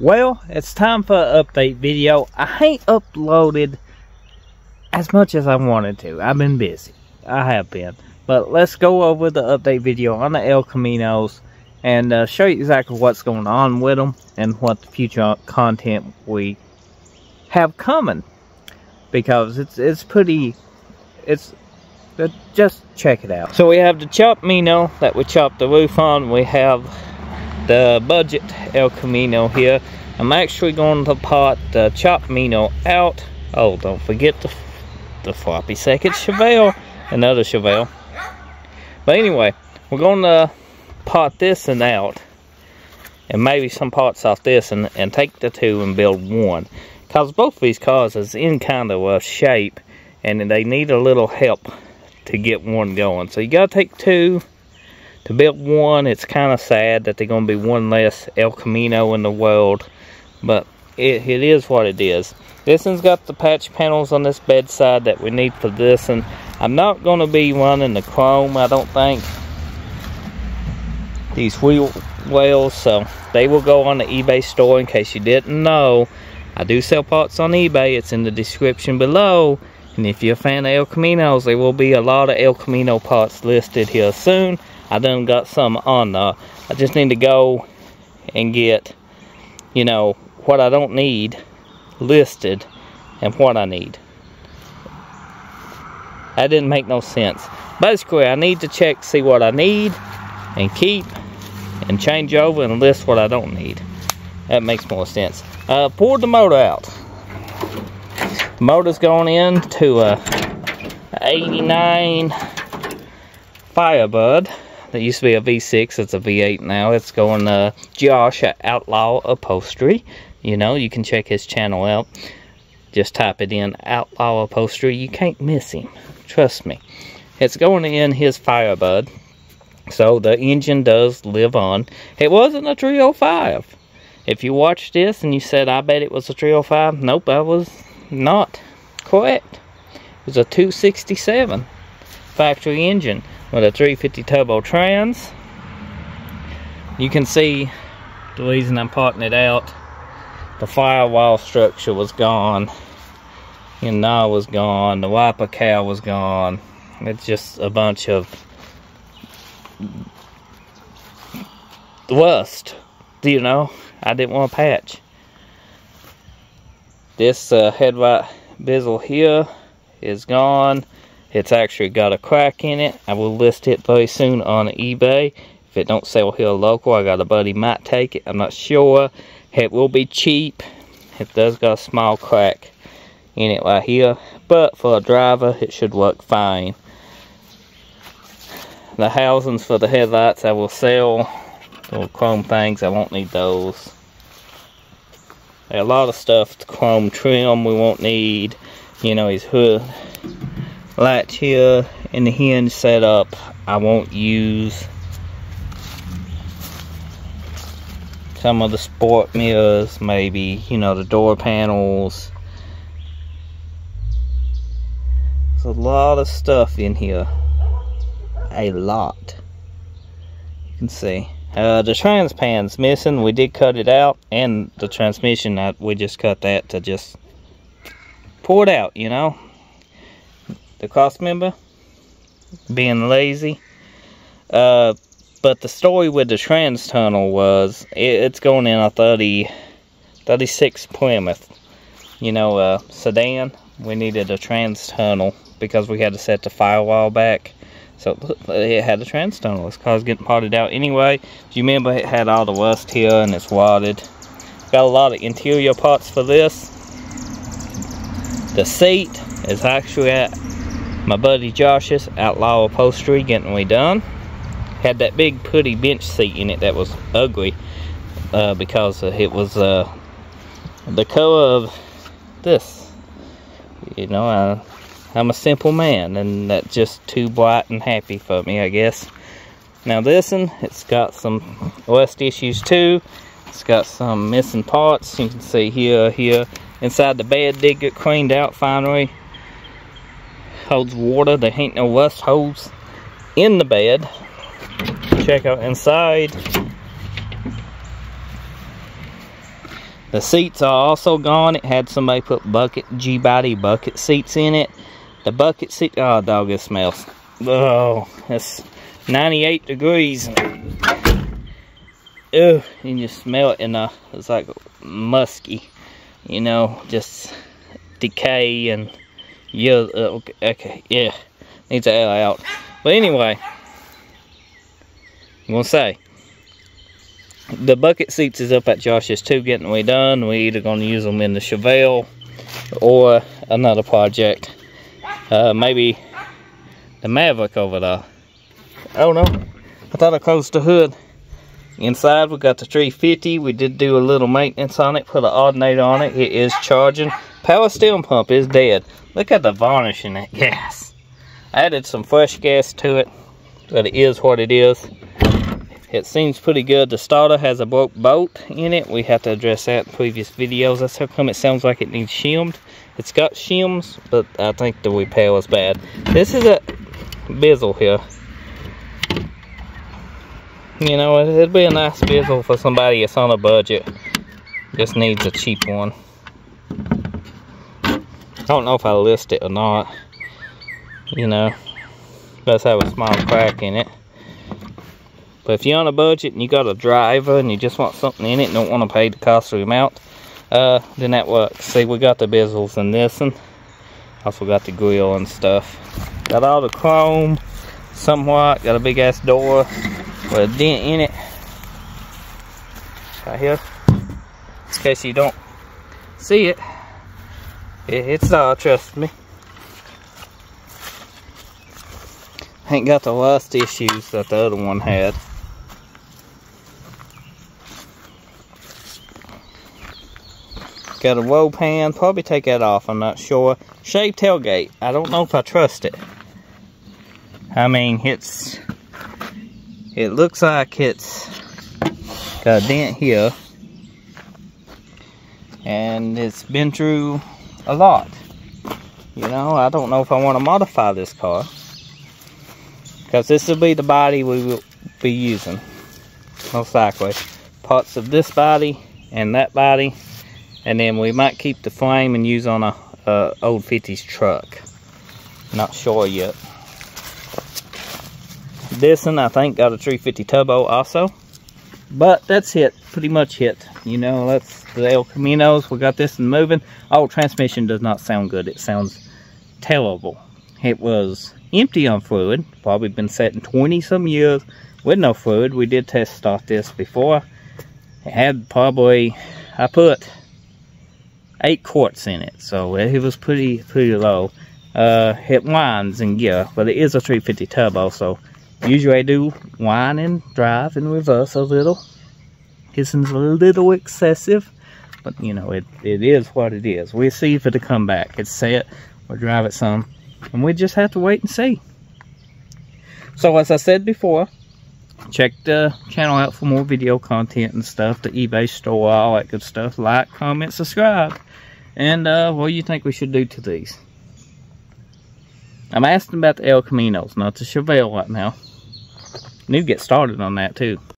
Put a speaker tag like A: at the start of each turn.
A: Well, it's time for an update video. I ain't uploaded as much as I wanted to. I've been busy. I have been. But let's go over the update video on the El Caminos and show you exactly what's going on with them and what the future content we have coming. Because it's pretty, just check it out. So we have the Chop-Mino that we chopped the roof on. We have the budget El Camino here. I'm actually going to pot the Chop-Mino out. Oh, don't forget the floppy second Chevelle, another Chevelle. But anyway, we're going to pot this and out, and maybe some parts off this, and take the two and build one. Because both of these cars is in kind of rough shape, and they need a little help to get one going. So you got to take two to build one. It's kind of sad that they're going to be one less El Camino in the world, but it is what it is. This one's got the patch panels on this bedside that we need for this, and I'm not going to be running the chrome, I don't think. These wheel wells, so they will go on the eBay store. In case you didn't know, I do sell parts on eBay. It's in the description below. And if you're a fan of El Caminos, there will be a lot of El Camino parts listed here soon. I done got some on there. I just need to go and get, you know, what I don't need listed and what I need. That didn't make no sense. Basically, I need to check, see what I need and keep, and change over and list what I don't need. That makes more sense. Poured the motor out. The motor's going into a 89 Firebird. That used to be a V6, it's a V8 now. It's going to Josh at Outlaw Upholstery. You know, you can check his channel out. Just type it in, Outlaw Upholstery. You can't miss him. Trust me. It's going in his Firebird. So the engine does live on. It wasn't a 305. If you watched this and you said, I bet it was a 305. Nope, I was not correct. It was a 267 factory engine with a 350 turbo trans. You can see the reason I'm potting it out. The firewall structure was gone. Your knob was gone. The wiper cowl was gone. It's just a bunch of rust. You know, I didn't want to patch. This headlight bezel here is gone. It's actually got a crack in it. I will list it very soon on eBay. If it don't sell here local, I got a buddy might take it. I'm not sure. It will be cheap. It does got a small crack in it right here, but for a driver, it should work fine. The housings for the headlights I will sell. Little chrome things, I won't need those. A lot of stuff, chrome trim we won't need. You know, his hood latch here and the hinge setup I won't use. Some of the sport mirrors, maybe, you know, the door panels. There's a lot of stuff in here. A lot. You can see. The trans pan's missing. We did cut it out, and the transmission, we just cut that to just pour it out, you know. The cost member being lazy. But the story with the trans tunnel was it's going in a 36 Plymouth, you know, sedan. We needed a trans tunnel because we had to set the firewall back. So it had a trans tunnel. This car's getting potted out anyway. Do you remember it had all the rust here and it's wadded? Got a lot of interior parts for this. The seat is actually at my buddy Josh's Outlaw Upholstery getting redone. Had that big putty bench seat in it that was ugly because it was the color of this. You know, I'm a simple man, and that's just too bright and happy for me, I guess. Now this one, it's got some rust issues too. It's got some missing parts. You can see here. Inside the bed did get cleaned out finally. Holds water. There ain't no rust holes in the bed. Check out inside. The seats are also gone. It had somebody put G-body bucket seats in it. The bucket seat, oh dog, it smells. Oh, it's 98 degrees. Oh, you just smell it, and it's like musky, you know, just decay and yeah. Okay, yeah, needs to air out. But anyway, I'm gonna say the bucket seats is up at Josh's too, getting way done. We either gonna use them in the Chevelle or another project. Maybe the Maverick over there. Oh no, I thought I closed the hood. Inside we got the 350. We did do a little maintenance on it, put an alternator on it. It is charging. Power steering pump is dead. Look at the varnish in that gas. I added some fresh gas to it, but it is what it is. It seems pretty good. The starter has a broke bolt in it. We have to address that in previous videos. That's how come it sounds like it needs shimmed. It's got shims, but I think the repair was bad. This is a bezel here. You know, it'd be a nice bezel for somebody that's on a budget. Just needs a cheap one. I don't know if I list it or not. You know, it does have a small crack in it. But if you're on a budget and you got a driver and you just want something in it and don't want to pay the costly amount, then that works. See, we got the bezels in this one. Also got the grill and stuff. Got all the chrome, somewhat. Got a big ass door with a dent in it. Right here. In case you don't see it. It's there, trust me. Ain't got the rust issues that the other one had. Got a roll pan, probably take that off, I'm not sure. Shaved tailgate, I don't know if I trust it. I mean, it looks like it's got a dent here. And it's been through a lot. You know, I don't know if I want to modify this car. Because this will be the body we will be using. Most likely. Parts of this body and that body. And then we might keep the frame and use on a old 50s truck. Not sure yet. This one I think got a 350 turbo also. But that's it. Pretty much it. You know, that's the El Caminos. We got this one moving. Oh, transmission does not sound good. It sounds terrible. It was empty on fluid. Probably been sitting 20 some years with no fluid. We did test start this before. It had probably, I put 8 quarts in it, so it was pretty low. It whines in gear, but it is a 350 turbo, so usually I do whine and drive in reverse a little. Hissing's a little excessive, but you know, it is what it is. We'll see if it'll come back. It's set, we'll drive it some, and we just have to wait and see. So as I said before, check the channel out for more video content and stuff, the eBay store, all that good stuff. Like, comment, subscribe. And what do you think we should do to these? I'm asking about the El Caminos, not the Chevelle right now. Need to get started on that too.